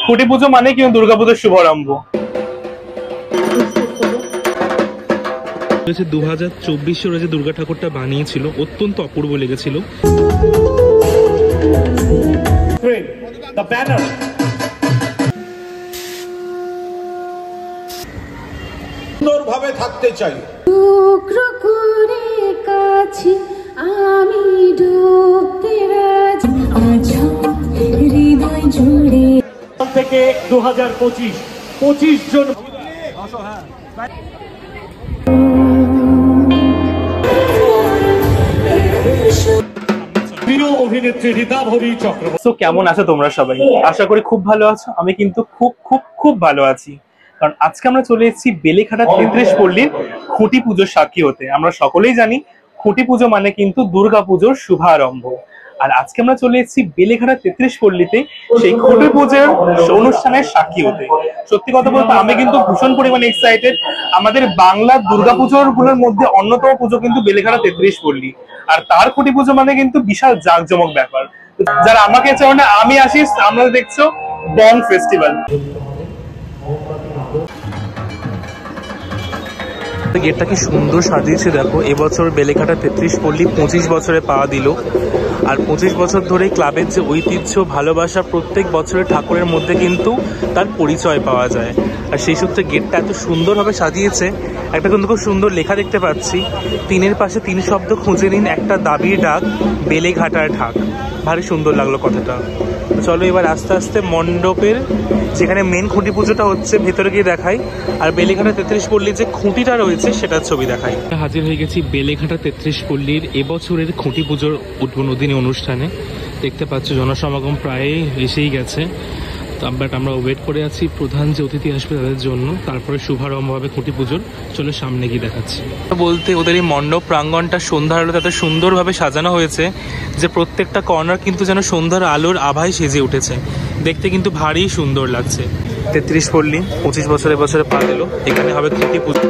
খুঁটি পুজো মানে কিন্তু দুর্গাপুজোর শুভারম্ভ। 2024 যে দুর্গা ঠাকুরটা বানিয়েছিল অত্যন্ত অপূর্ব লেগেছিল। সুন্দরভাবে থাকতে চাই। টুকরো করে কাছে আমি ডুবতে রাজি আজ হৃদয় জুড়ে থেকে 2025 জন প্রিয় অভিনেত্রী রীতা ভরি চক্রবর্তী। সো কেমন আছো তোমরা সবাই? আশা করি খুব ভালো আছো। আমি কিন্তু খুব খুব খুব ভালো আছি, কারণ আজকে আমরা চলে এসেছি বেলেঘাটা 33 পল্লীর খুঁটি পুজোর সাক্ষী হতে। আমরা সকলেই জানি খুঁটি পুজো মানে কিন্তু দুর্গা পুজোর শুভারম্ভ। আর আজকে আমরা চলে এসেছি বেলেঘাটা 33 পল্লীতে সেই খুঁটি পুজোর অনুষ্ঠানের সাক্ষী হতে। সত্যি কথা বলতে আমি কিন্তু ভীষণ পরিমাণে এক্সাইটেড। আমাদের বাংলা দুর্গা পুজোর গুলোর মধ্যে অন্যতম পুজো কিন্তু বেলেঘাটা 33 পল্লী, আর তার খুঁটি পুজো মানে কিন্তু বিশাল জাঁকজমক ব্যাপার। যারা আমাকে চাও না, আমি আসিস, আমরা দেখছো বং ফেস্টিভ্যাল। গেটটা কি সুন্দর সাজিয়েছে দেখো। এবছর বেলেঘাটা 33 পল্লী 25 বছরে পা দিল। আর 25 বছর ধরে ক্লাবের যে ঐতিহ্য, ভালোবাসা, প্রত্যেক বছরের ঠাকুরের মধ্যে কিন্তু তার পরিচয় পাওয়া যায়। আর সেই সূত্রে গেটটা এত সুন্দরভাবে সাজিয়েছে। একটা কিন্তু খুব সুন্দর লেখা দেখতে পাচ্ছি, 3-এর পাশে 3 শব্দ খুঁজে নিন, একটা দাবির ডাক, বেলেঘাটার ঢাক। ভারী সুন্দর লাগলো কথাটা। চলো এবার আস্তে আস্তে মণ্ডপের যেখানে মেন খুঁটি পুজোটা হচ্ছে ভেতরে গিয়ে দেখাই, আর বেলেঘাটা 33 পল্লীর যে খুঁটিটা রয়েছে সেটার ছবি দেখাই। হাজির হয়ে গেছি বেলেঘাটা 33 পল্লীর এবছরের খুঁটি পুজোর উদ্বোধনী অনুষ্ঠানে। দেখতে পাচ্ছ জনসমাগম প্রায় এসেই গেছে, বাট আমরা ওয়েট করে আছি প্রধান যে অতিথি আসবে তাদের জন্য, তারপরে শুভারম্ভ হবে খুঁটি পুজোর। চলো সামনে গিয়ে দেখাচ্ছি। বলতে ওদের এই মণ্ডপ প্রাঙ্গণটা সন্ধ্যার আলো তাতে সুন্দরভাবে সাজানো হয়েছে, যে প্রত্যেকটা কর্নার কিন্তু যেন সন্ধ্যার আলোর আভায় সেজে উঠেছে। দেখতে কিন্তু ভারী সুন্দর লাগছে। 33 পল্লী 25 বছরে বছরে পা দিল। এখানে হবে খুঁটি পুজো।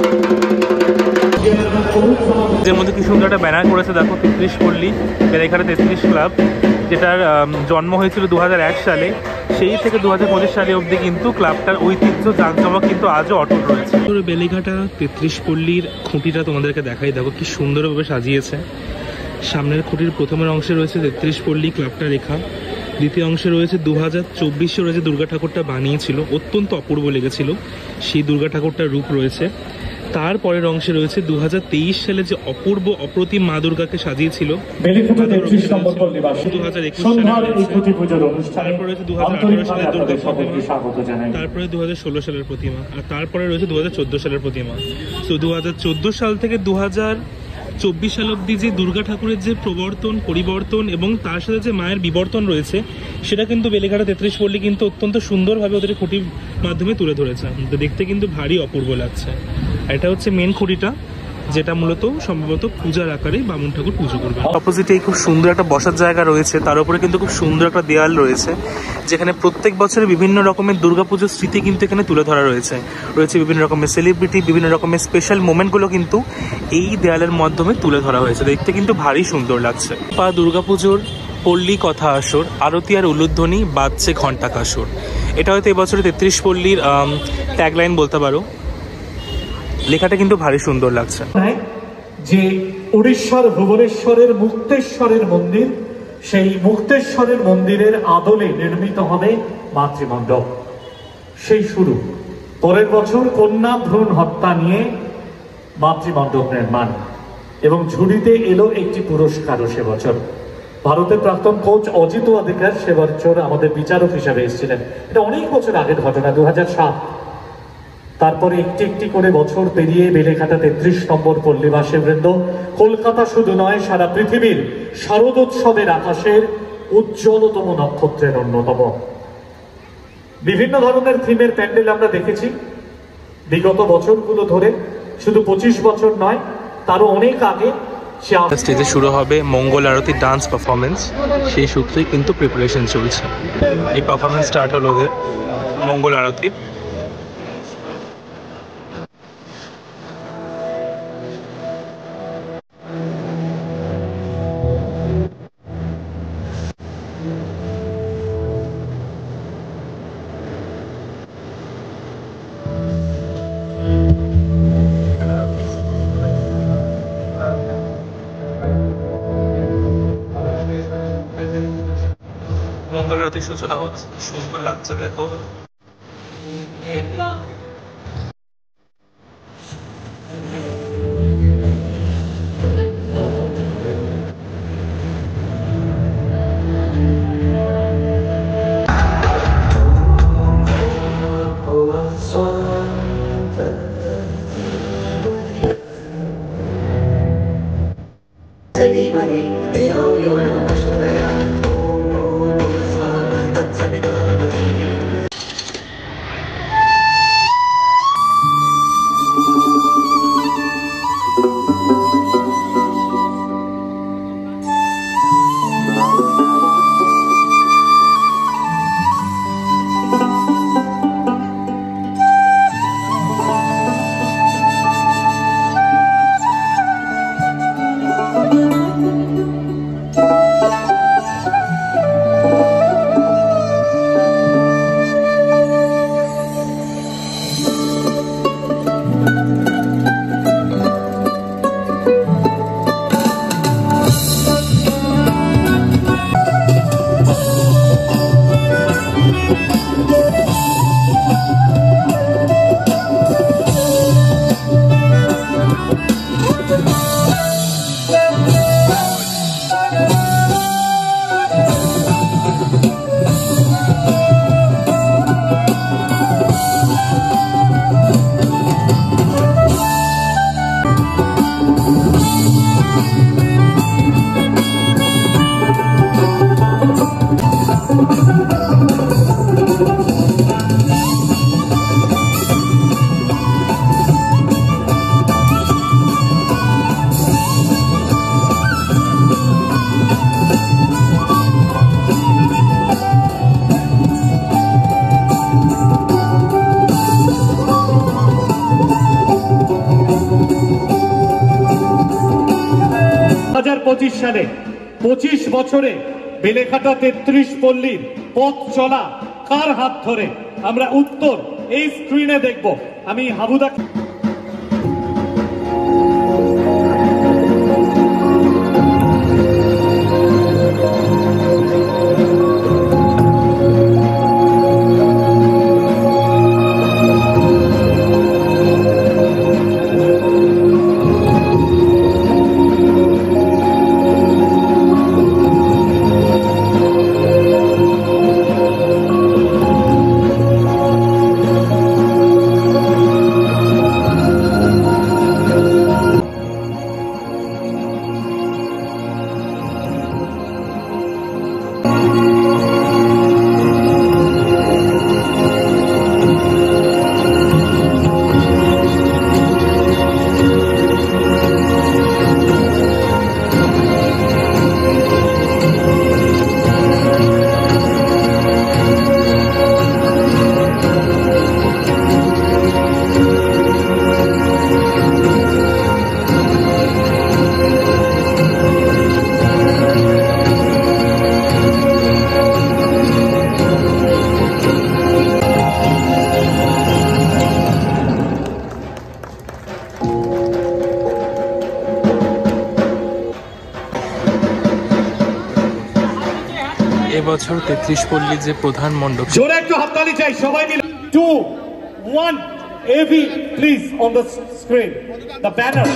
এর মধ্যে কি সুন্দর একটা ব্যানার করেছে দেখো, 33 পল্লী বেলেঘাটা 33 ক্লাব, যেটার জন্ম হয়েছিল 2001 সালে। সেই থেকে 2025 সালে অবধি কিন্তু ক্লাবটার ঐতিহ্য জাঁকজমক কিন্তু আজও অটুট রয়েছে। বেলেঘাটা 33 পল্লীর খুঁটিটা তোমাদেরকে দেখাই, দেখো কি সুন্দরভাবে সাজিয়েছে। সামনের খুঁটির প্রথমের অংশে রয়েছে 33 পল্লী ক্লাবটা লেখা। দ্বিতীয় অংশে রয়েছে 2024 যে দুর্গা ঠাকুরটা বানিয়েছিল অত্যন্ত অপূর্ব লেগেছিল, সেই দুর্গা ঠাকুরটার রূপ রয়েছে। তারপরের অংশে রয়েছে 2023 সালে যে অপূর্ব অপ্রতিম মা দুর্গাকে সাজিয়েছিল, বেলেঘাটা 33 নম্বর পল্লীবাসী 2021 সন্ধ্যার এই খুঁটি পুজোর অনুষ্ঠানে তারপরে রয়েছে 2018 সালের দুর্গা সকলকে স্বাগত জানাই। তারপরে 2016 সালের প্রতিমা, আর তারপরে রয়েছে 2014 সালের প্রতিমা। তো 2014 সাল থেকে 2024 সাল অব্দি যে দুর্গা ঠাকুরের যে প্রবর্তন, পরিবর্তন এবং তার সাথে যে মায়ের বিবর্তন রয়েছে, সেটা কিন্তু বেলেঘাটা 33 পল্লী কিন্তু অত্যন্ত সুন্দরভাবে ওদের খুঁটির মাধ্যমে তুলে ধরেছে। দেখতে কিন্তু ভারী অপূর্ব লাগছে। এটা হচ্ছে মেন খুঁটিটা, যেটা মূলত সম্ভবত পূজার আকারে বামুন ঠাকুর পুজো করবে। অপোজিটে খুব সুন্দর একটা বসার জায়গা রয়েছে, তার উপরে কিন্তু খুব সুন্দর একটা দেয়াল রয়েছে, যেখানে প্রত্যেক বছরে বিভিন্ন রকমের দুর্গাপুজোর স্মৃতি কিন্তু এখানে তুলে ধরা রয়েছে। বিভিন্ন রকমের সেলিব্রিটি, বিভিন্ন রকমের স্পেশাল মোমেন্টগুলো কিন্তু এই দেয়ালের মাধ্যমে তুলে ধরা হয়েছে। দেখতে কিন্তু ভারী সুন্দর লাগছে। দুর্গাপুজোর পল্লী কথা আসর, আরতি আর উলুধ্বনি, বাজছে ঘণ্টা কাসর। এটা হয়তো এবছরে 33 পল্লীর ট্যাগলাইন বলতে পারো। লেখাটা কিন্তু ভারী সুন্দর লাগছে। যে উড়িষ্যার ভুবনেশ্বরের মুক্তেশ্বরের মন্দির, সেই মুক্তেশ্বরের মন্দিরের আদলে নির্মিত হবে মাতৃমণ্ডপ। সেই শুরু। পরের বছর কন্যা ভ্রূণ হত্যা নিয়ে মাতৃমণ্ডপ নির্মাণ, এবং ঝুড়িতে এলো একটি পুরস্কারও সে বছর। ভারতের প্রাক্তন কোচ অজিত অধিকার সে বছর আমাদের বিচারক হিসাবে এসেছিলেন। এটা অনেক বছর আগের ঘটনা, 2007। তারপরে একটি একটি করে বছর পেরিয়ে বেলেঘাটা 33 নম্বর পল্লীবাসী বৃন্দ কলকাতা শুধু নয়, সারা পৃথিবীর শারদোৎসবের আকাশের উজ্জ্বলতম নক্ষত্রের অন্যতম। বিভিন্ন ধরনের থিমের প্যান্ডেল আমরা দেখেছি বিগত বছরগুলো ধরে, শুধু 25 বছর নয়, তারও অনেক আগে। স্টেজে শুরু হবে মঙ্গল আরতি ডান্স পারফরমেন্স, সেই সূত্রেই কিন্তু প্রিপারেশন চলছে। এই পারফরমেন্স স্টার্ট হলো ওদের মঙ্গল আরতি। মহারতির সূচনা হচ্ছে, সুন্দর লাগছে দেখো। সালে 25 বছরে বেলেঘাটা 33 পল্লীর পথ চলা কার হাত ধরে, আমরা উত্তর এই স্ক্রিনে দেখব। আমি হাবুদা এবছর 33 পল্লীর যে প্রধান মণ্ডপ, জোরে একটু হাততালি চাই সবাই মিলে। 2, 1, AV please on the screen, the banner.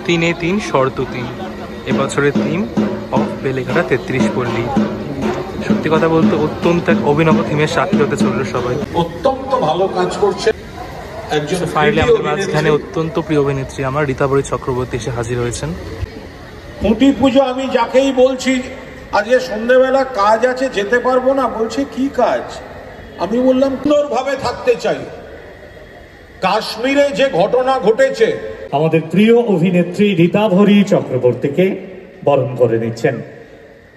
তিনে তিন শর্ত 3 এবছরের থিম অফ বেলেঘাটা 33 পল্লী। সত্যি কথা বলতে অত্যন্ত এক অভিনব থিমের সাক্ষী হতে চলল সবাই। অত্যন্ত ভালো কাজ করছে একজন। ফাইনালি আমাদের মাঝখানে অত্যন্ত প্রিয় অভিনেত্রী আমার রীতাবরী চক্রবর্তী এসে হাজির হয়েছেন। খুঁটি পুজো আমি যাকেই বলছি আজকে সন্ধ্যেবেলা কাজ আছে যেতে পারবো না, বলছে কি কাজ? আমি বললাম সুন্দরভাবে থাকতে চাই। কাশ্মীরে যে ঘটনা ঘটেছে আমাদের প্রিয় অভিনেত্রী রীতাভরী চক্রবর্তীকে বরণ করে নিচ্ছেন।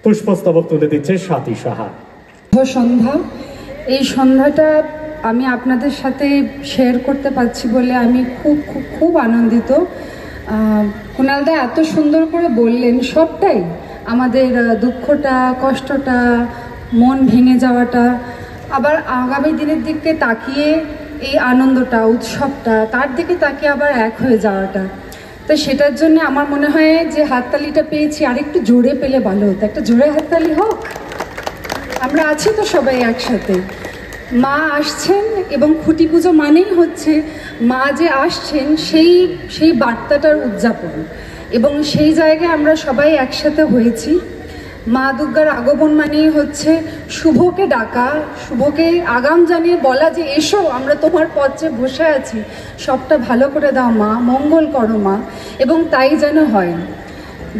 পুষ্পস্তবক তুলে দিচ্ছে স্বাতী সাহা। সন্ধ্যা, এই সন্ধ্যাটা আমি আপনাদের সাথে শেয়ার করতে পারছি বলে আমি খুব খুব খুব আনন্দিত। কুণালদা এত সুন্দর করে বললেন সবটাই, আমাদের দুঃখটা, কষ্টটা, মন ভেঙে যাওয়াটা, আবার আগামী দিনের দিকে তাকিয়ে এই আনন্দটা, উৎসবটা, তার দিকে তাকিয়ে আবার এক হয়ে যাওয়াটা। তো সেটার জন্য আমার মনে হয় যে হাততালিটা পেয়েছি আরেকটু জোরে পেলে ভালো হতো। একটা জোরে হাততালি হোক। আমরা আছি তো সবাই একসাথে। মা আসছেন এবং খুঁটি পুজো মানেই হচ্ছে মা যে আসছেন সেই বার্তাটার উদযাপন, এবং সেই জায়গায় আমরা সবাই একসাথে হয়েছি। মা দুর্গার আগমন মানেই হচ্ছে শুভকে ডাকা, শুভকে আগাম জানিয়ে বলা যে এসো, আমরা তোমার পথে বসে আছি, সবটা ভালো করে দাও মা, মঙ্গল করো মা, এবং তাই যেন হয়।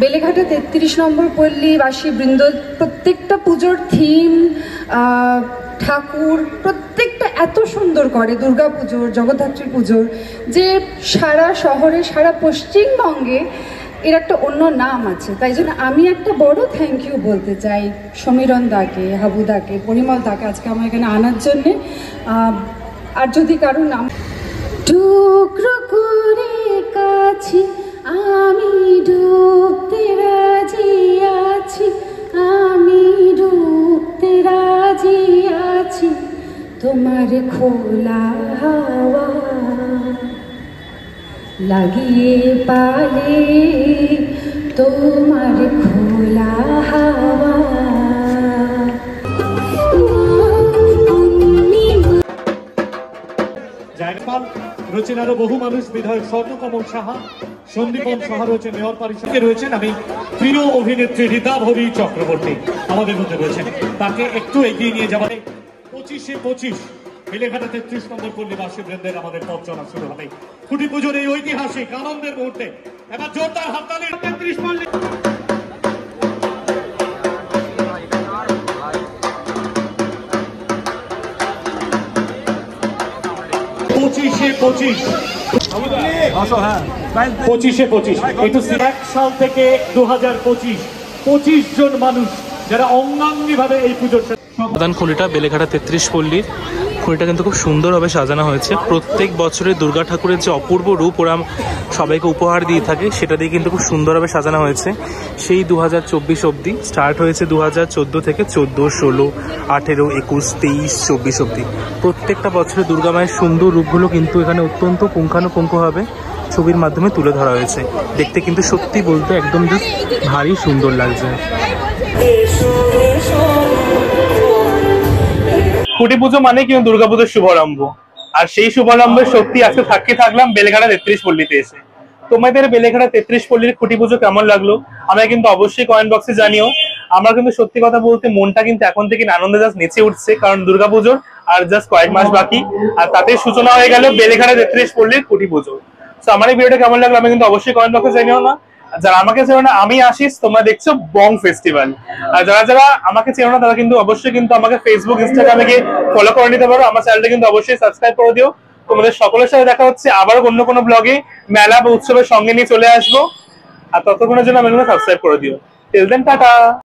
বেলেঘাটা 33 নম্বর পল্লীবাসী বৃন্দ প্রত্যেকটা পুজোর থিম, ঠাকুর প্রত্যেকটা এত সুন্দর করে, দুর্গা পুজোর, জগদ্ধাত্রী পুজোর, যে সারা শহরে, সারা পশ্চিমবঙ্গে এর একটা অন্য নাম আছে। তাই জন্য আমি একটা বড় থ্যাংক ইউ বলতে চাই সমীরণ দাকে, হাবু দাকে, পরিমল দাকে আজকে আমার এখানে আনার জন্যে। আর যদি কারো নাম টুকরো করে কাছি আমি ডুবতে রাজি আছি, আমি ডুবতে রাজি আছি, তোমার খোলা হাওয়া লাগিয়ে পালে, তোমার খোলা হাওয়া। জায়গাপাল রয়েছেন আরো বহু মানুষ, বিধায়ক স্বর্ণকমল সাহা, সন্দীপন সাহা রয়েছেন, মেয়র পরিষদে রয়েছেন। আমি প্রিয় অভিনেত্রী রীতাভরী চক্রবর্তী আমাদের মধ্যে রয়েছেন, তাকে একটু এগিয়ে নিয়ে যাওয়া। 25-25 বেলেঘাটা 33 নম্বর পল্লীবাসী বৃন্দের আমাদের পথ চলা শুরু হবে খুঁটি পুজোর এই ঐতিহাসিক আনন্দের মুহূর্তে। এবার জোরদার হাততালি 33 পল্লী। 25-25 একটু 1 সাল থেকে 2025 25 জন মানুষ যারা অঙ্গাঙ্গি ভাবে এই পুজোর প্রধান খুঁটিটা বেলেঘাটা 33 পল্লীর খুঁটিটা কিন্তু খুব সুন্দরভাবে সাজানো হয়েছে। প্রত্যেক বছরে দুর্গা ঠাকুরের যে অপূর্ব রূপ ওরা সবাইকে উপহার দিয়ে থাকে, সেটা দিয়ে কিন্তু খুব সুন্দরভাবে সাজানো হয়েছে। সেই 2024 অবধি স্টার্ট হয়েছে, 2014 থেকে 14, 16, 18, 21, 23, 24 অবধি। প্রত্যেকটা বছরে দুর্গা মায়ের সুন্দর রূপগুলো কিন্তু এখানে অত্যন্ত পুঙ্খানুপুঙ্খভাবে ছবির মাধ্যমে তুলে ধরা হয়েছে। দেখতে কিন্তু সত্যি বলতে একদম জাস্ট ভারী সুন্দর লাগছে। খুঁটি পুজো মানে কিন্তু দুর্গাপুজোর শুভারম্ভ, আর সেই শুভারম্ভের সত্যি আজকে থাকলাম বেলেঘাটা 33 পল্লীতে এসে। তোমাদের বেলেঘাটা 33 পল্লীর খুঁটি পুজো কেমন লাগলো আমরা কিন্তু অবশ্যই কমেন্ট বক্সে জানিও। আমরা কিন্তু সত্যি কথা বলতে মনটা কিন্তু এখন থেকে আনন্দে জাস্ট নেচে উঠছে, কারণ দুর্গাপুজোর আর জাস্ট কয়েক মাস বাকি, আর তাতে সূচনা হয়ে গেল বেলেঘাটা 33 পল্লীর খুঁটি পুজো। তো আমার এই ভিডিওটা কেমন লাগলো আমি কিন্তু অবশ্যই কমেন্ট বক্সে জানিও না। যারা আমাকে চেনো না, আমি আশিস, তোমরা দেখছো বং ফেস্টিভ্যাল। আর যারা আমাকে চেনো না তারা কিন্তু অবশ্যই কিন্তু আমাকে ফেসবুক, ইনস্টাগ্রামে গিয়ে ফলো করে নিতে পারো। আমার চ্যানেলটা কিন্তু অবশ্যই সাবস্ক্রাইব করে দিও। তোমাদের সকলের সাথে দেখা হচ্ছে আবারও অন্য কোনো ব্লগে, মেলা বা উৎসবের সঙ্গে নিয়ে চলে আসবো। আর ততক্ষণের জন্য আমার সাবস্ক্রাইব করে দিও। Till then, tata.